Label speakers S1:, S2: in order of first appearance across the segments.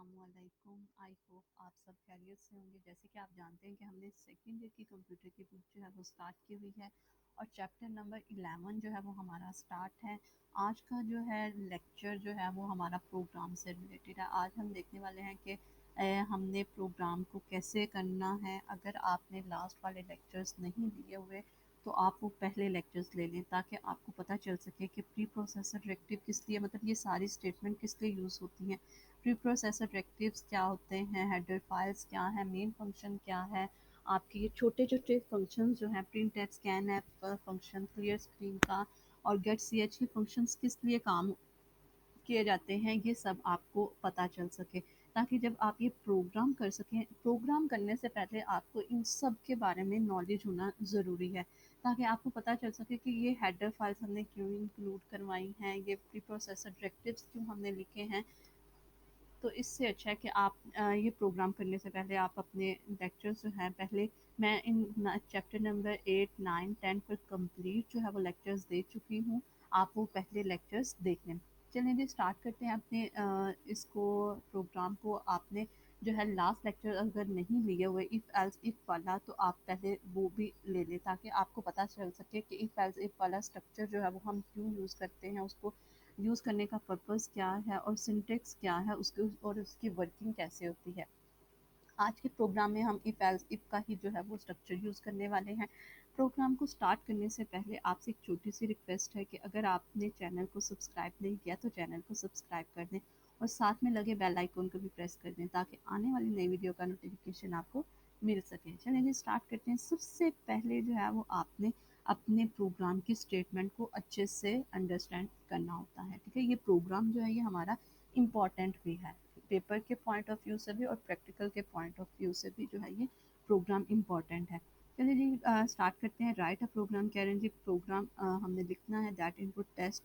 S1: अस्सलामुअलैकुम। I hope आप सब खैरियत से होंगे। जैसे कि आप जानते हैं कि हमने सेकेंड ईयर की कंप्यूटर की बुक जो है वो स्टार्ट की हुई है और चैप्टर नंबर 11 जो है वो हमारा स्टार्ट है। आज का जो है लेक्चर जो है वो हमारा प्रोग्राम से रिलेटेड है। आज हम देखने वाले हैं कि हमने प्रोग्राम को कैसे करना है। अगर आपने लास्ट वाले लेक्चर्स नहीं लिए हुए तो आप वो पहले लेक्चर्स ले लें ताकि आपको पता चल सके कि प्री प्रोसेसर डायरेक्टिव किस लिए, मतलब ये सारी स्टेटमेंट किस लिए यूज़ होती हैं। प्री प्रोसेसर डायरेक्टिव्स क्या होते हैं, हेडर फाइल्स क्या है, मेन फंक्शन क्या है, आपके ये छोटे छोटे फंक्शंस जो हैं print at scan app function, clear screen का और गेट सी एच के फंक्शंस किस लिए काम किए जाते हैं, ये सब आपको पता चल सके ताकि जब आप ये प्रोग्राम कर सकें। प्रोग्राम करने से पहले आपको इन सब के बारे में नॉलेज होना ज़रूरी है ताकि आपको पता चल सके कि ये हेडर फाइल्स हमने क्यों इंक्लूड करवाई हैं, ये प्री प्रोसेसर डायरेक्टिव्स क्यों हमने लिखे हैं। तो इससे अच्छा है कि आप ये प्रोग्राम करने से पहले आप अपने लेक्चर्स जो हैं पहले, मैं इन चैप्टर नंबर 8 9 10 पर कंप्लीट जो है वो लेक्चर्स दे चुकी हूँ। आप वो पहले लेक्चर्स देख लें। चलिए जी स्टार्ट करते हैं अपने इसको प्रोग्राम को। आपने जो है लास्ट लेक्चर अगर नहीं लिए हुए इफ़ एल्स इफ़ वाला तो आप पहले वो भी ले लें ताकि आपको पता चल सके कि इफ़ एल्स इफ़ वाला स्ट्रक्चर जो है वो हम क्यों यूज़ करते हैं, उसको यूज़ करने का पर्पस क्या है और सिंटेक्स क्या है उसके और उसकी वर्किंग कैसे होती है। आज के प्रोग्राम में हम इफ़ एल्स इफ़ का ही जो है वो स्ट्रक्चर यूज़ करने वाले हैं। प्रोग्राम को स्टार्ट करने से पहले आपसे एक छोटी सी रिक्वेस्ट है कि अगर आपने चैनल को सब्सक्राइब नहीं किया तो चैनल को सब्सक्राइब कर दें और साथ में लगे बेल आइकन को भी प्रेस कर दें ताकि आने वाली नई वीडियो का नोटिफिकेशन आपको मिल सके। चलिए जी स्टार्ट करते हैं। सबसे पहले जो है वो आपने अपने प्रोग्राम की स्टेटमेंट को अच्छे से अंडरस्टैंड करना होता है। ठीक है, ये प्रोग्राम जो है ये हमारा इम्पॉर्टेंट भी है, पेपर के पॉइंट ऑफ व्यू से भी और प्रैक्टिकल के पॉइंट ऑफ व्यू से भी जो है ये प्रोग्राम इम्पॉर्टेंट है। चलिए जी स्टार्ट करते हैं। राइट अ प्रोग्राम कह रहे हैं जी, प्रोग्राम हमने लिखना है दैट इनपुट टेस्ट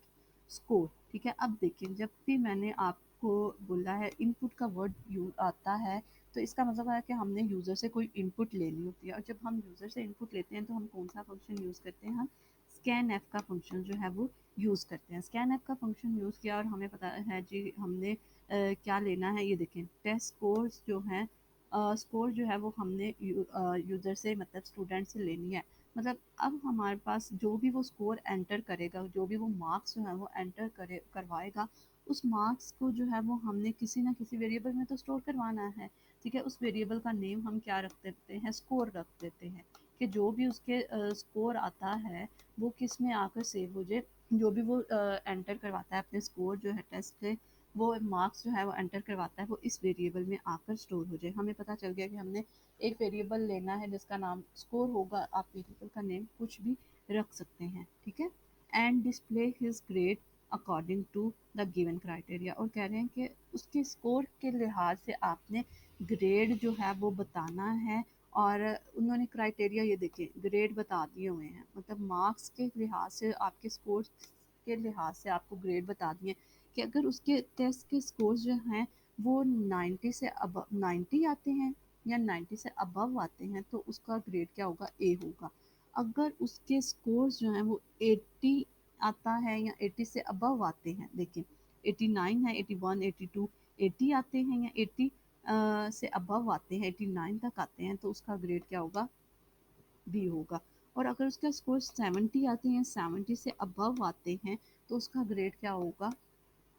S1: स्कोर। ठीक है, अब देखिए जब भी मैंने आपको बोला है इनपुट का वर्ड यू आता है तो इसका मतलब है कि हमने यूज़र से कोई इनपुट लेनी होती है और जब हम यूज़र से इनपुट लेते हैं तो हम कौन सा फंक्शन यूज़ करते हैं, हम स्कैन एफ का फंक्शन जो है वो यूज़ करते हैं। स्कैन एफ का फंक्शन यूज़ किया और हमें पता है जी हमने क्या लेना है। ये देखें टेस्ट स्कोर्स जो हैं, स्कोर जो है वो हमने यूज़र से मतलब स्टूडेंट से लेनी है। मतलब अब हमारे पास जो भी वो स्कोर एंटर करेगा, जो भी वो मार्क्स जो है वो एंटर करे करवाएगा, उस मार्क्स को जो है वो हमने किसी ना किसी वेरिएबल में तो स्टोर करवाना है। ठीक है, उस वेरिएबल का नेम हम क्या रख देते हैं, स्कोर रख देते हैं कि जो भी उसके स्कोर आता है वो किस में आकर सेव हो जाए। जो भी वो एंटर करवाता है अपने स्कोर जो है टेस्ट के, वो मार्क्स जो है वो एंटर करवाता है वो इस वेरिएबल में आकर स्टोर हो जाए। हमें पता चल गया कि हमने एक वेरिएबल लेना है जिसका नाम स्कोर होगा। आप वेरिएबल का नेम कुछ भी रख सकते हैं। ठीक है, and display his grade according to the given criteria. और कह रहे हैं कि उसके स्कोर के लिहाज से आपने ग्रेड जो है वो बताना है। और उन्होंने क्राइटेरिया ये देखें ग्रेड बता दिए हुए हैं, मतलब मार्क्स के लिहाज से आपके स्कोर के लिहाज से आपको ग्रेड बता दिए कि अगर उसके टेस्ट के स्कोर्स जो हैं वो 90 से अब 90 आते हैं या 90 से अबव आते हैं तो उसका ग्रेड क्या होगा, ए होगा। अगर उसके स्कोर्स जो हैं वो 80 आता है या 80 से अबव आते हैं, देखिए 89 है, 81 82 80 आते हैं या 80 से अबव आते हैं, 89 तक आते हैं तो उसका ग्रेड क्या होगा, बी होगा। और अगर उसका स्कोर 70 आते हैं, 70 से अबव आते हैं तो उसका ग्रेड क्या होगा,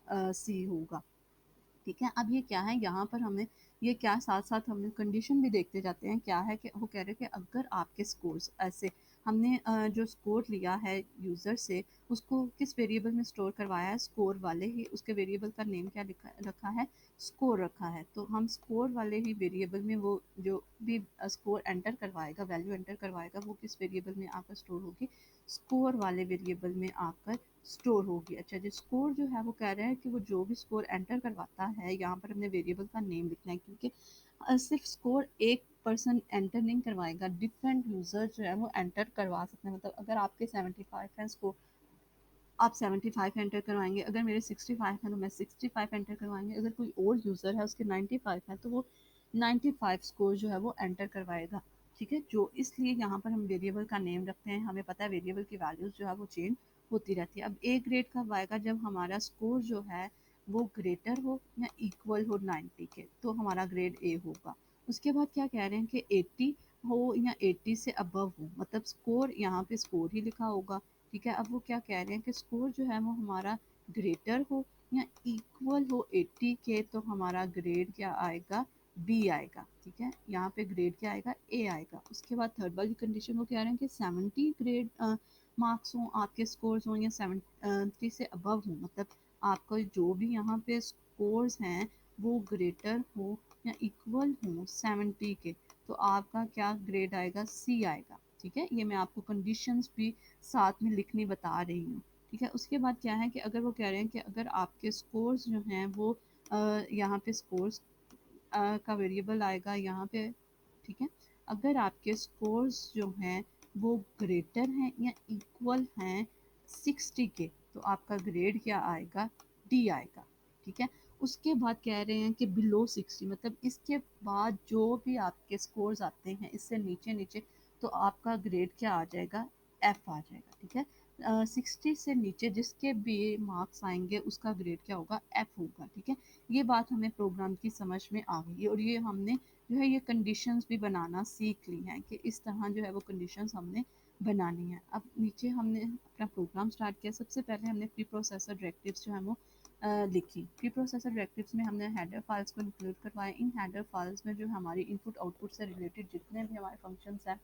S1: सी होगा। ठीक है, अब ये क्या है यहाँ पर हमें ये क्या साथ साथ हम कंडीशन भी देखते जाते हैं। क्या है कि वो कह रहे हैं कि अगर आपके स्कोर्स ऐसे, हमने जो स्कोर लिया है यूज़र से उसको किस वेरिएबल में स्टोर करवाया है, स्कोर वाले ही उसके वेरिएबल का नेम क्या लिखा रखा है, स्कोर रखा है। तो हम स्कोर वाले ही वेरिएबल में वो जो भी स्कोर एंटर करवाएगा, वैल्यू एंटर करवाएगा, वो किस वेरिएबल में आकर स्टोर होगी, स्कोर वाले वेरिएबल में आकर स्टोर होगी। अच्छा जी, स्कोर जो है वो कह रहे हैं कि वो जो भी स्कोर एंटर करवाता है, यहाँ पर हमने वेरिएबल का नेम लिखना है क्योंकि सिर्फ स्कोर एक पर्सन एंटर नहीं करवाएगा, डिफरेंट यूज़र जो है वो एंटर करवा सकते हैं। मतलब अगर आपके 75 है स्कोर, आप 75 एंटर करवाएंगे, अगर मेरे 65 है तो मैं 65 एंटर करवाएंगे, अगर कोई और यूज़र है उसके 95 है तो वो 95 स्कोर जो है वो एंटर करवाएगा। ठीक है, जो इसलिए यहाँ पर हम वेरिएबल का नेम रखते हैं। हमें पता है वेरिएबल की वैल्यूज़ जो है वो चेंज होती रहती है। अब ए ग्रेड कब आएगा, जब हमारा स्कोर जो है वो ग्रेटर हो या इक्वल हो 90 के, तो हमारा ग्रेड ए होगा। उसके बाद क्या कह रहे हैं कि 80 हो या 80 से अबव हो, मतलब स्कोर, यहाँ पे स्कोर ही लिखा होगा। ठीक है, अब वो क्या कह रहे हैं कि स्कोर जो है वो हमारा ग्रेटर हो या इक्वल हो 80 के, तो हमारा ग्रेड क्या आएगा, बी आएगा। ठीक है, यहाँ पे ग्रेड क्या आएगा, ए आएगा। उसके बाद थर्ड वाली कंडीशन वो कह रहे हैं कि 70 ग्रेड मार्क्स हों, आपके स्कोर्स हों या 70 से अबव हो, मतलब आपका जो भी यहाँ पे स्कोर्स हैं वो ग्रेटर हो या इक्वल हो 70 के, तो आपका क्या ग्रेड आएगा, सी आएगा। ठीक है, ये मैं आपको कंडीशंस भी साथ में लिखनी बता रही हूँ। ठीक है, उसके बाद क्या है कि अगर वो कह रहे हैं कि अगर आपके स्कोर्स जो हैं वो यहाँ पे स्कोर्स का वेरिएबल आएगा यहाँ पे। ठीक है, अगर आपके स्कोर्स जो हैं वो ग्रेटर हैं या इक्वल हैं 60 के, तो आपका ग्रेड क्या आएगा, डी आएगा। ठीक है, उसके बाद कह रहे हैं कि बिलो 60, मतलब इसके बाद जो भी आपके स्कोर्स आते हैं इससे नीचे नीचे, तो आपका ग्रेड क्या आ जाएगा, एफ आ जाएगा। ठीक है, 60 से नीचे जिसके भी मार्क्स आएंगे उसका ग्रेड क्या होगा, एफ होगा। ठीक है, ये बात हमें प्रोग्राम की समझ में आ गई और ये हमने जो है ये कंडीशंस भी बनाना सीख ली हैं कि इस तरह जो है वो कंडीशंस हमने बनानी है। अब नीचे हमने अपना प्रोग्राम स्टार्ट किया। सबसे पहले हमने प्री प्रोसेसर डायरेक्टिव्स जो है वो लिखी। प्री प्रोसेसर डायरेक्टिव्स में हमने हेडर फाइल्स को इंक्लूड करवाया। इन हेडर फाइल्स में जो हमारी इनपुट आउटपुट से रिलेटेड जितने भी हमारे फंक्शंस हैं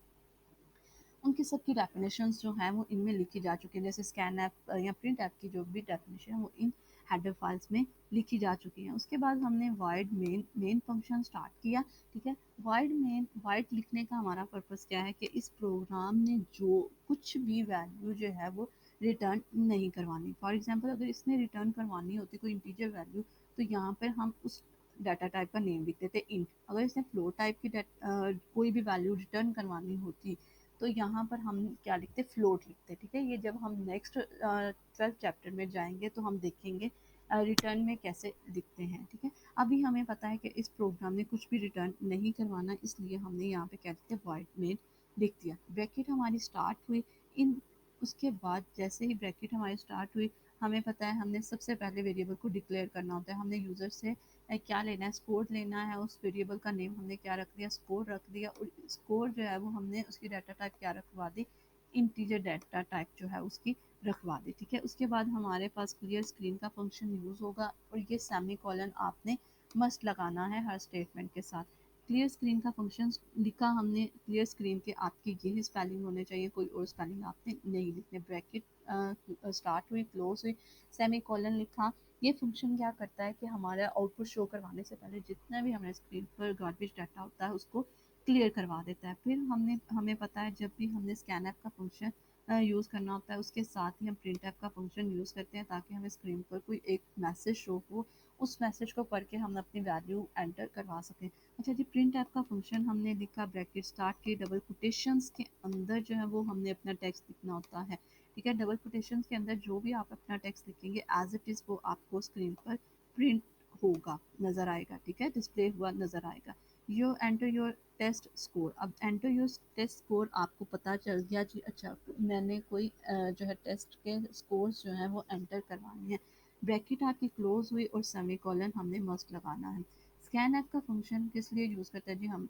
S1: उनकी सबकी डेफिनेशंस जो हैं वो इनमें लिखी जा चुकी हैं। जैसे स्कैन ऐप या प्रिंट ऐप की जो भी डेफिनेशन है वो इन हेडर फाइल्स में लिखी जा चुकी हैं। उसके बाद हमने वाइड मेन फंक्शन स्टार्ट किया। ठीक है, वाइड लिखने का हमारा पर्पस क्या है कि इस प्रोग्राम ने जो कुछ भी वैल्यू जो है वो रिटर्न नहीं करवानी। फॉर एग्जांपल अगर इसने रिटर्न करवानी होती कोई इंटीजर वैल्यू, तो यहाँ पर हम उस डाटा टाइप का नेम लिखते थे इंट। अगर इसने फ्लोट टाइप की कोई भी वैल्यू रिटर्न करवानी होती, तो यहाँ पर हम क्या लिखते, फ्लोट लिखते। ठीक है, ये जब हम नेक्स्ट 12th चैप्टर में जाएंगे तो हम देखेंगे रिटर्न में कैसे लिखते हैं। ठीक है, अभी हमें पता है कि इस प्रोग्राम ने कुछ भी रिटर्न नहीं करवाना, इसलिए हमने यहाँ पे क्या लिखते, वॉइड मेन लिख दिया। ब्रैकेट हमारी स्टार्ट हुई। इन उसके बाद जैसे ही ब्रैकेट हमारी स्टार्ट हुई, हमें पता है हमने सबसे पहले वेरिएबल को डिक्लेयर करना होता है। हमने यूज़र से क्या लेना है, स्कोर लेना है। उस वेरिएबल का नेम हमने क्या रख दिया, स्कोर रख दिया। और स्कोर जो है वो हमने उसकी डाटा टाइप क्या रखवा दी, इंटीजर डाटा टाइप जो है उसकी रखवा दी। ठीक है, उसके बाद हमारे पास क्लियर स्क्रीन का फंक्शन यूज़ होगा और ये सेमी कॉलन आपने मस्ट लगाना है हर स्टेटमेंट के साथ। क्लियर स्क्रीन का फंक्शन लिखा हमने। क्लियर स्क्रीन के आपकी यही स्पेलिंग होने चाहिए, कोई और स्पेलिंग आपने नहीं लिखने। ब्रैकेट स्टार्ट हुई, क्लोज हुई, सेमी कॉलन लिखा। ये फंक्शन क्या करता है कि हमारा आउटपुट शो करवाने से पहले जितना भी हमारे स्क्रीन पर गार्बेज डाटा होता है उसको क्लियर करवा देता है। फिर हमें पता है जब भी हमने स्कैन ऐप का फंक्शन यूज़ करना होता है उसके साथ ही हम प्रिंट ऐप का फंक्शन यूज़ करते हैं, ताकि हमें स्क्रीन पर कोई एक मैसेज शो हो, उस मैसेज को पढ़ के हम अपनी वैल्यू एंटर करवा सकें। अच्छा जी, प्रिंट ऐप का फंक्शन हमने लिखा। ब्रैकेट स्टार्ट के डबल कोटेशंस के अंदर जो है वो हमने अपना टेक्स्ट लिखना होता है। ठीक है, डबल कोटेशन के अंदर जो भी आप अपना टेक्स्ट लिखेंगे एज इट इज़ वो आपको स्क्रीन पर प्रिंट होगा, नज़र आएगा। ठीक है, डिस्प्ले हुआ नज़र आएगा। You enter your test score. अब एंटर योर टेस्ट स्कोर आपको पता चल गया जी, अच्छा मैंने कोई जो है टेस्ट के स्कोर्स जो हैं वो एंटर करवाने हैं। ब्रैकेट आपकी क्लोज हुई और सेमी कॉलन हमने मस्ट लगाना है। स्कैन ऐप का फंक्शन किस लिए यूज़ करते हैं जी, हम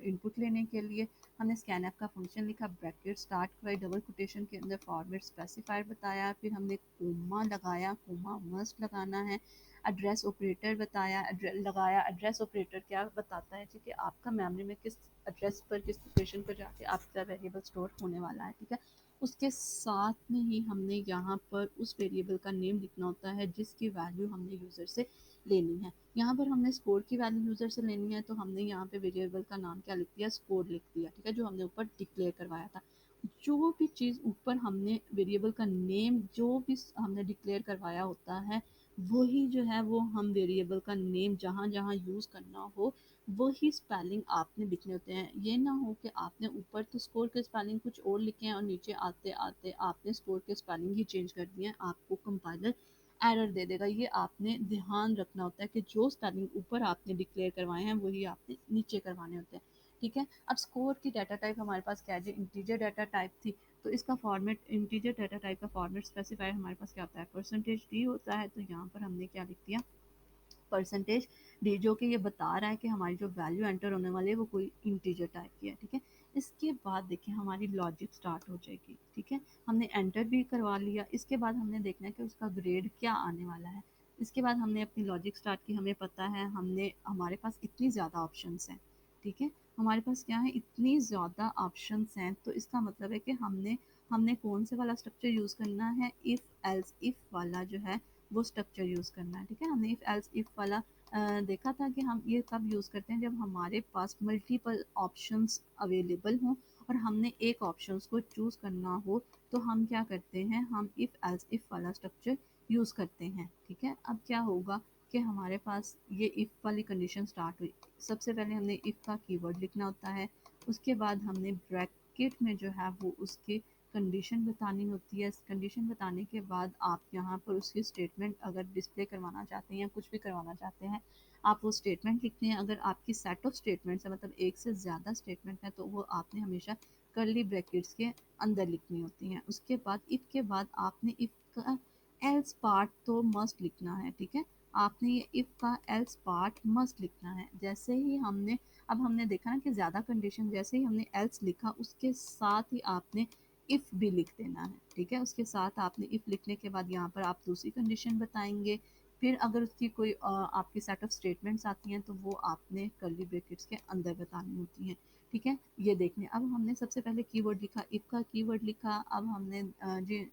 S1: इनपुट लेने के लिए। हमने स्कैन ऐप का फंक्शन लिखा। ब्रैकेट स्टार्ट करवाई, डबल कोटेशन के अंदर फॉर्मेट स्पेसिफायर बताया। फिर हमने कोमा लगाया, कोमा मस्ट लगाना है। एड्रेस ऑपरेटर बताया, लगाया। एड्रेस ऑपरेटर क्या बताता है जी कि आपका मेमोरी में किस एड्रेस पर, किस लोकेशन पर जाके आपका वेरिएबल स्टोर होने वाला है। ठीक है, उसके साथ में ही हमने यहाँ पर उस वेरिएबल का नेम लिखना होता है जिसकी वैल्यू हमने यूज़र से लेनी है। यहाँ पर हमने स्कोर की वैल्यू यूज़र से लेनी है, तो हमने यहाँ पे वेरिएबल का नाम क्या लिख दिया, स्कोर लिख दिया। ठीक है, जो हमने ऊपर डिक्लेयर करवाया था। जो भी चीज़ ऊपर हमने वेरिएबल का नेम जो भी हमने डिक्लेयर करवाया होता है, वही जो है वो हम वेरिएबल का नेम जहाँ जहाँ यूज़ करना हो वही स्पेलिंग आपने लिखने होते हैं। ये ना हो कि आपने ऊपर तो स्कोर के स्पेलिंग कुछ और लिखे हैं और नीचे आते आते आपने स्कोर के स्पेलिंग ही चेंज कर दिए हैं, आपको कंपाइलर एरर दे देगा। ये आपने ध्यान रखना होता है कि जो स्पेलिंग ऊपर आपने डिक्लेयर करवाए हैं वही आपने नीचे करवाने होते हैं। ठीक है, अब स्कोर की डाटा टाइप हमारे पास क्या है जी, इंटीजर डाटा टाइप थी। तो इसका फॉर्मेट इंटीजर डाटा टाइप का फॉर्मेट स्पेसिफायर हमारे पास क्या होता है, परसेंटेज डी होता है। तो यहाँ पर हमने क्या लिख दिया, परसेंटेज डी, जो कि ये बता रहा है कि हमारी जो वैल्यू एंटर होने वाली है वो कोई इंटीजर टाइप की है, ठीक है। इसके बाद देखिए हमारी लॉजिक स्टार्ट हो जाएगी, ठीक है। हमने एंटर भी करवा लिया, इसके बाद हमने देखना है कि उसका ग्रेड क्या आने वाला है। इसके बाद हमने अपनी लॉजिक स्टार्ट की, हमें पता है हमने हमारे पास इतनी ज़्यादा ऑप्शंस हैं, ठीक है। हमारे पास क्या है, इतनी ज़्यादा ऑप्शंस हैं, तो इसका मतलब है कि हमने हमने कौन से वाला स्ट्रक्चर यूज़ करना है, इफ़ एल्स इफ़ वाला जो है वो स्ट्रक्चर यूज़ करना है, ठीक है। हमने इफ़ एल्स इफ़ वाला देखा था कि हम ये कब यूज़ करते हैं, जब हमारे पास मल्टीपल ऑप्शंस अवेलेबल हों और हमने एक ऑप्शंस को चूज़ करना हो, तो हम क्या करते हैं, हम इफ़ एल्स इफ़ वाला स्ट्रक्चर यूज़ करते हैं, ठीक है। अब क्या होगा कि हमारे पास ये इफ़ वाली कंडीशन स्टार्ट हुई। सबसे पहले हमने इफ़ का कीवर्ड लिखना होता है, उसके बाद हमने ब्रैकेट में जो है वो उसकी कंडीशन बतानी होती है। कंडीशन बताने के बाद आप यहाँ पर उसकी स्टेटमेंट अगर डिस्प्ले करवाना चाहते हैं या कुछ भी करवाना चाहते हैं, आप वो स्टेटमेंट लिखते हैं। अगर आपकी सेट ऑफ स्टेटमेंट्स है, मतलब एक से ज़्यादा स्टेटमेंट है, तो वो आपने हमेशा कर्ली ब्रैकेट्स के अंदर लिखनी होती हैं। उसके बाद इफ़ के बाद आपने इफ़ का एल्स पार्ट तो मस्ट लिखना है, ठीक है। आपने ये इफ़ का एल्स पार्ट मस्ट लिखना है। जैसे ही हमने अब हमने देखा ना कि ज़्यादा कंडीशन, जैसे ही हमने एल्स लिखा उसके साथ ही आपने इफ़ भी लिख देना है, ठीक है। उसके साथ आपने इफ़ लिखने के बाद यहाँ पर आप दूसरी कंडीशन बताएंगे। फिर अगर उसकी कोई आपकी सेट ऑफ स्टेटमेंट्स आती हैं तो वो आपने कर्ली ब्रैकेट्स के अंदर बतानी होती हैं, ठीक है। ये देखने, अब हमने सबसे पहले कीवर्ड लिखा, इफ़ का कीवर्ड लिखा। अब हमने जी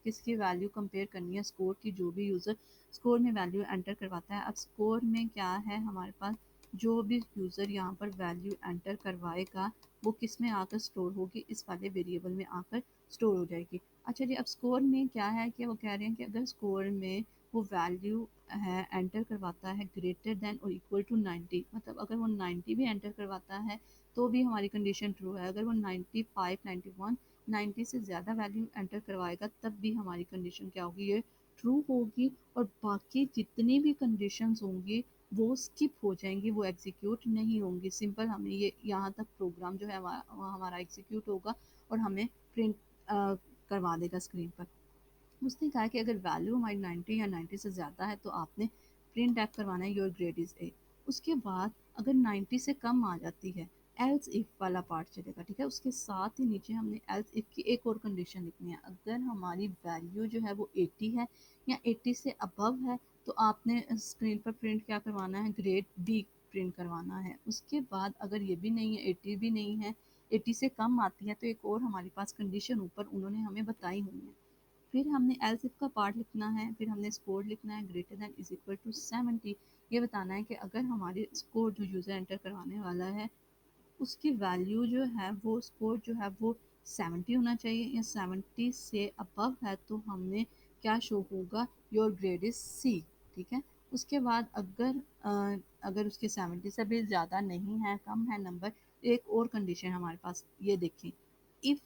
S1: किसकी वैल्यू कंपेयर करनी है, स्कोर की। जो भी यूज़र स्कोर में वैल्यू एंटर करवाता है, अब स्कोर में क्या है हमारे पास, जो भी यूज़र यहाँ पर वैल्यू एंटर करवाएगा वो किस में आकर स्टोर होगी, इस वाले वेरिएबल में आकर स्टोर हो जाएगी। अच्छा जी, अब स्कोर में क्या है कि वो कह रहे हैं कि अगर स्कोर में वो वैल्यू है एंटर करवाता है ग्रेटर देन और इक्वल टू 90, मतलब अगर वो 90 भी एंटर करवाता है तो भी हमारी कंडीशन ट्रू है। अगर वो 95, 91, 90 से ज़्यादा वैल्यू एंटर करवाएगा तब भी हमारी कंडीशन क्या होगी, ये ट्रू होगी। और बाकी जितनी भी कंडीशंस होंगी वो स्किप हो जाएंगी, वो एग्जीक्यूट नहीं होंगी। सिंपल हमें ये यहाँ तक प्रोग्राम जो है हमारा एग्जीक्यूट होगा और हमें प्रिंट करवा देगा स्क्रीन पर। उसने कहा कि अगर वैल्यू हमारी 90 या 90 से ज़्यादा है तो आपने प्रिंट ऐप करवाना है योर ग्रेड इज़ ए। उसके बाद अगर 90 से कम आ जाती है, एल्स इफ़ वाला पार्ट चलेगा, ठीक है। उसके साथ ही नीचे हमने एल्स इफ़ की एक और कंडीशन लिखनी है। अगर हमारी वैल्यू जो है वो 80 है या 80 से अबव है तो आपने स्क्रीन पर प्रिंट क्या करवाना है, ग्रेड बी प्रिंट करवाना है। उसके बाद अगर ये भी नहीं है, 80 भी नहीं है, 80 से कम आती है, तो एक और हमारे पास कंडीशन ऊपर उन्होंने हमें बताई हुई है। फिर हमने एल्स इफ का पार्ट लिखना है, फिर हमने स्कोर लिखना है greater than is equal to 70। ये बताना है कि अगर हमारे स्कोर जो यूज़र एंटर करवाने वाला है उसकी वैल्यू जो है वो स्कोर जो है वो 70 होना चाहिए, या 70 से अबव है तो हमने क्या शो होगा, योर ग्रेड इज सी, ठीक है। उसके बाद अगर उसके 70 से भी ज़्यादा नहीं है, कम है नंबर, एक और कंडीशन हमारे पास, ये देखें, इफ़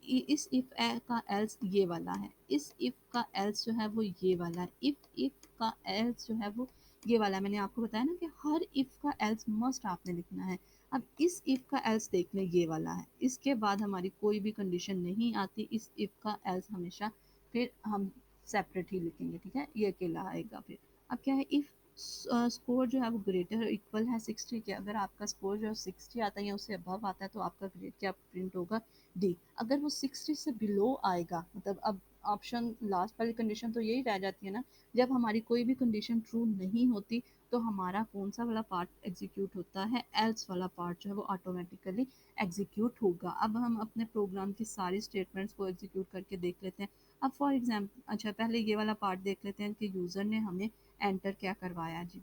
S1: इस इफ का एल्स ये वाला है, इस इफ का एल्स जो है वो ये वाला है, इफ का एल्स जो है वो ये वाला है। मैंने आपको बताया ना कि हर इफ का एल्स मस्ट आपने लिखना है। अब इस इफ का एल्स देख लें, ये वाला है, इसके बाद हमारी कोई भी कंडीशन नहीं आती। इस इफ का एल्स हमेशा फिर हम सेपरेट ही लिखेंगे, ठीक है, ये अकेला आएगा। फिर अब क्या है, इफ स्कोर जो है वो ग्रेटर इक्वल है 60 के, अगर आपका स्कोर जो है 60 आता है या उससे अबव आता है तो आपका ग्रेड क्या प्रिंट होगा, डी। अगर वो 60 से बिलो आएगा, मतलब अब ऑप्शन लास्ट वाली कंडीशन तो यही रह जाती है ना, जब हमारी कोई भी कंडीशन ट्रू नहीं होती तो हमारा कौन सा वाला पार्ट एग्जीक्यूट होता है, एल्स वाला पार्ट जो है वो ऑटोमेटिकली एग्जीक्यूट होगा। अब हम अपने प्रोग्राम की सारी स्टेटमेंट्स को एग्जीक्यूट करके देख लेते हैं। अब फॉर एग्जाम्पल, अच्छा पहले ये वाला पार्ट देख लेते हैं कि यूज़र ने हमें एंटर क्या करवाया जी।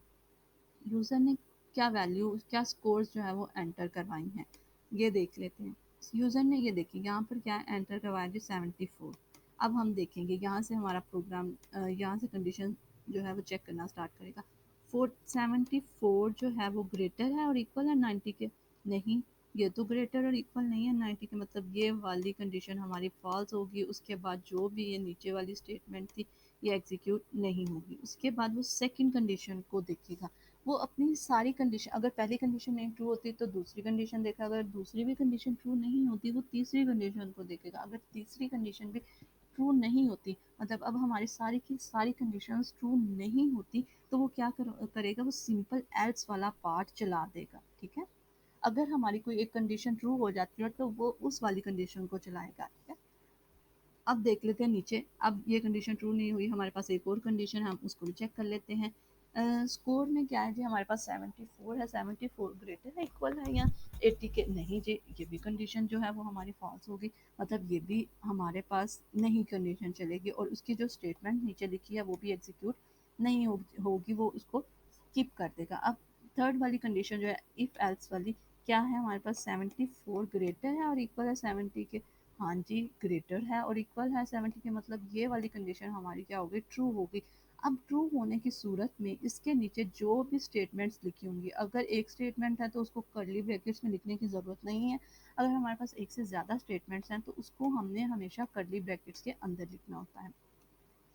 S1: यूज़र ने क्या वैल्यू, क्या स्कोर्स जो है वो एंटर करवाई हैं, ये देख लेते हैं। यूज़र ने ये देखिए यहाँ पर क्या एंटर करवाया जी, 74। अब हम देखेंगे यहाँ से हमारा प्रोग्राम यहाँ से कंडीशन जो है वो चेक करना स्टार्ट करेगा। 74 जो है वो ग्रेटर है और इक्वल है 90 के, नहीं, ये तो ग्रेटर और इक्वल नहीं है 90 के, मतलब ये वाली कंडीशन हमारी फॉल्स होगी। उसके बाद जो भी ये नीचे वाली स्टेटमेंट थी ये एग्जीक्यूट नहीं होगी। उसके बाद वो सेकंड कंडीशन को देखेगा। वो अपनी सारी कंडीशन, अगर पहली कंडीशन नहीं ट्रू होती तो दूसरी कंडीशन देखा, अगर दूसरी भी कंडीशन ट्रू नहीं होती वो तीसरी कंडीशन को देखेगा, अगर तीसरी कंडीशन भी ट्रू नहीं होती, मतलब अब हमारी सारी की सारी कंडीशंस ट्रू नहीं होती, तो वो क्या करेगा, वो सिंपल एल्स वाला पार्ट चला देगा। ठीक है, अगर हमारी कोई एक कंडीशन ट्रू हो जाती है तो वो उस वाली कंडीशन को चलाएगा। ठीक है, अब देख लेते हैं नीचे, अब ये कंडीशन ट्रू नहीं हुई, हमारे पास एक और कंडीशन है, हम उसको भी चेक कर लेते हैं। स्कोर में क्या है जी, हमारे पास 74 है, 74 ग्रेटर है इक्वल है या 80 के, नहीं जी, ये भी कंडीशन जो है वो हमारी फॉल्स होगी, मतलब ये भी हमारे पास नहीं कंडीशन चलेगी, और उसकी जो स्टेटमेंट नीचे लिखी है वो भी एग्जीक्यूट नहीं होगी, वो उसको स्किप कर देगा। अब थर्ड वाली कंडीशन जो है इफ एल्स वाली, क्या है हमारे पास 74 ग्रेटर है और इक्वल है 70 के, हाँ जी ग्रेटर है और इक्वल है 70 के, मतलब ये वाली कंडीशन हमारी क्या होगी, ट्रू होगी। अब ट्रू होने की सूरत में इसके नीचे जो भी स्टेटमेंट्स लिखी होंगी, अगर एक स्टेटमेंट है तो उसको कर्ली ब्रैकेट्स में लिखने की ज़रूरत नहीं है, अगर हमारे पास एक से ज़्यादा स्टेटमेंट्स हैं तो उसको हमने हमेशा कर्ली ब्रैकेट्स के अंदर लिखना होता है।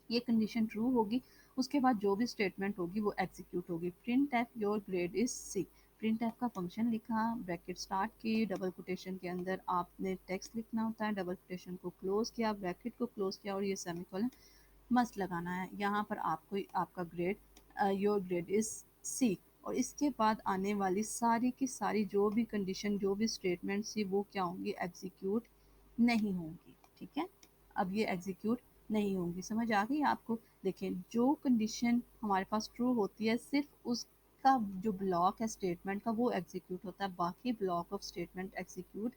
S1: ये कंडीशन ट्रू होगी, उसके बाद जो भी स्टेटमेंट होगी वो एग्जीक्यूट होगी। Print F your grade is C, print F का फंक्शन लिखा, ब्रैकेट स्टार्ट की, डबल कोटेशन के अंदर आपने टेक्स्ट लिखना होता है, डबल कोटेशन को क्लोज किया, ब्रैकेट को क्लोज किया और ये सेमीकोलन मस्ट लगाना है। यहाँ पर आपको आपका grade, your grade is C, और इसके बाद आने वाली सारी की सारी जो भी कंडीशन जो भी स्टेटमेंट थी वो क्या होंगी, एग्जीक्यूट नहीं होंगी। ठीक है, अब ये एग्जीक्यूट नहीं होंगी, समझ आ गई आपको। देखें, जो कंडीशन हमारे पास ट्रू होती है सिर्फ उसका जो ब्लॉक है स्टेटमेंट का वो एग्जीक्यूट होता है, बाकी ब्लॉक ऑफ स्टेटमेंट एग्जीक्यूट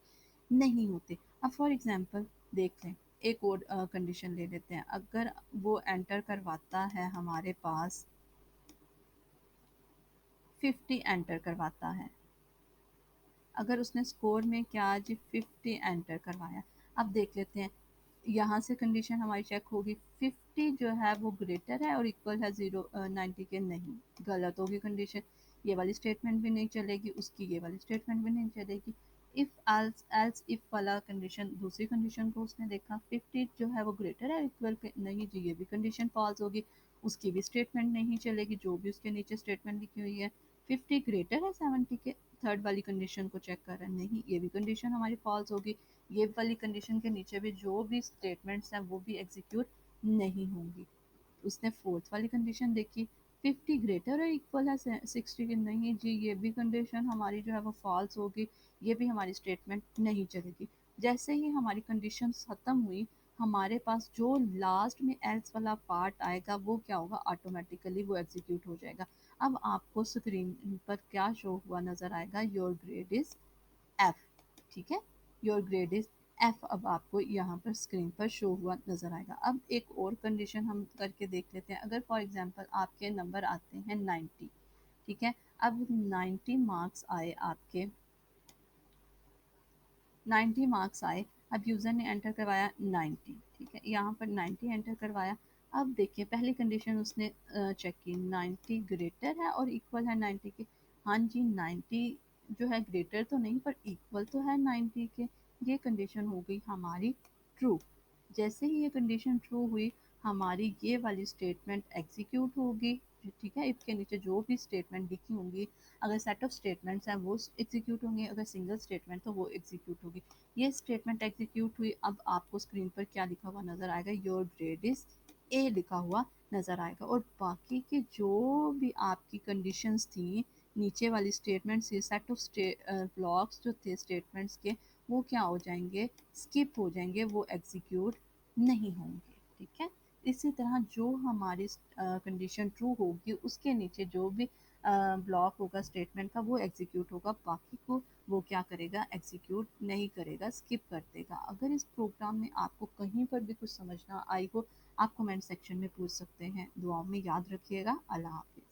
S1: नहीं होते। अब फॉर एग्जांपल देख लें, एक और कंडीशन ले लेते हैं, अगर वो एंटर करवाता है हमारे पास 50 एंटर करवाता है, अगर उसने स्कोर में क्या जी 50 एंटर करवाया, अब देख लेते हैं, यहाँ से कंडीशन हमारी चेक होगी, 50 जो है वो ग्रेटर है और इक्वल है 90 के, नहीं, गलत होगी कंडीशन, ये वाली स्टेटमेंट भी नहीं चलेगी, उसकी ये वाली स्टेटमेंट भी नहीं चलेगी। इफ एल्स इफ वाला कंडीशन, दूसरी कंडीशन को उसने देखा 50 जो है वो ग्रेटर है इक्वल के, नहीं जी, ये भी कंडीशन फॉल्स होगी, उसकी भी स्टेटमेंट नहीं चलेगी, जो भी उसके नीचे स्टेटमेंट लिखी हुई है। 50 ग्रेटर है 70 के, थर्ड वाली कंडीशन को चेक कर रहे हैं, नहीं, ये भी कंडीशन हमारी फॉल्स होगी, ये वाली कंडीशन के नीचे भी जो भी स्टेटमेंट्स हैं वो भी एग्जीक्यूट नहीं होंगी। उसने फोर्थ वाली कंडीशन देखी, 50 ग्रेटर है इक्वल है 60 के, नहीं जी, ये भी कंडीशन हमारी जो है वो फॉल्स होगी, ये भी हमारी स्टेटमेंट नहीं चलेगी। जैसे ही हमारी कंडीशन ख़त्म हुई, हमारे पास जो लास्ट में एल्स वाला पार्ट आएगा वो क्या होगा, ऑटोमेटिकली वो एग्जीक्यूट हो जाएगा। अब आपको स्क्रीन पर क्या शो हुआ नज़र आएगा, योर ग्रेड इज़ एफ। ठीक है, योर ग्रेड इज एफ, अब आपको यहाँ पर स्क्रीन पर शो हुआ नजर आएगा। अब एक और कंडीशन हम करके देख लेते हैं, अगर फॉर एग्जांपल आपके नंबर आते हैं 90, ठीक है, अब 90 मार्क्स आए आपके, 90 मार्क्स आए, अब यूज़र ने एंटर करवाया 90, ठीक है, यहाँ पर 90 एंटर करवाया। अब देखिए पहली कंडीशन उसने चेक की, 90 ग्रेटर है और इक्वल है 90 के, हाँ जी 90 जो है ग्रेटर तो नहीं पर इक्वल तो है 90 के, ये कंडीशन हो गई हमारी ट्रू। जैसे ही ये कंडीशन ट्रू हुई, हमारी ये वाली स्टेटमेंट एग्जीक्यूट होगी। ठीक है, इसके नीचे जो भी स्टेटमेंट लिखी होंगी, अगर सेट ऑफ स्टेटमेंट्स हैं वो एग्जीक्यूट होंगे, अगर सिंगल स्टेटमेंट तो वो एग्जीक्यूट होगी। ये स्टेटमेंट एग्जीक्यूट हुई, अब आपको स्क्रीन पर क्या लिखा हुआ नज़र आएगा, योर ग्रेड इज़ ए लिखा हुआ नज़र आएगा, और बाकी के जो भी आपकी कंडीशंस थी नीचे वाली स्टेटमेंट्स, ये सेट ऑफ ब्लॉक्स जो थे स्टेटमेंट्स के, वो क्या हो जाएंगे, स्किप हो जाएंगे, वो एग्जीक्यूट नहीं होंगे। ठीक है, इसी तरह जो हमारी कंडीशन ट्रू होगी उसके नीचे जो भी ब्लॉक होगा स्टेटमेंट का वो एग्जीक्यूट होगा, बाकी को वो क्या करेगा, एग्जीक्यूट नहीं करेगा, स्किप कर देगा। अगर इस प्रोग्राम में आपको कहीं पर भी कुछ समझ ना आई हो, आप कमेंट सेक्शन में पूछ सकते हैं। दुआओं में याद रखिएगा। अल्लाह हाफिज़।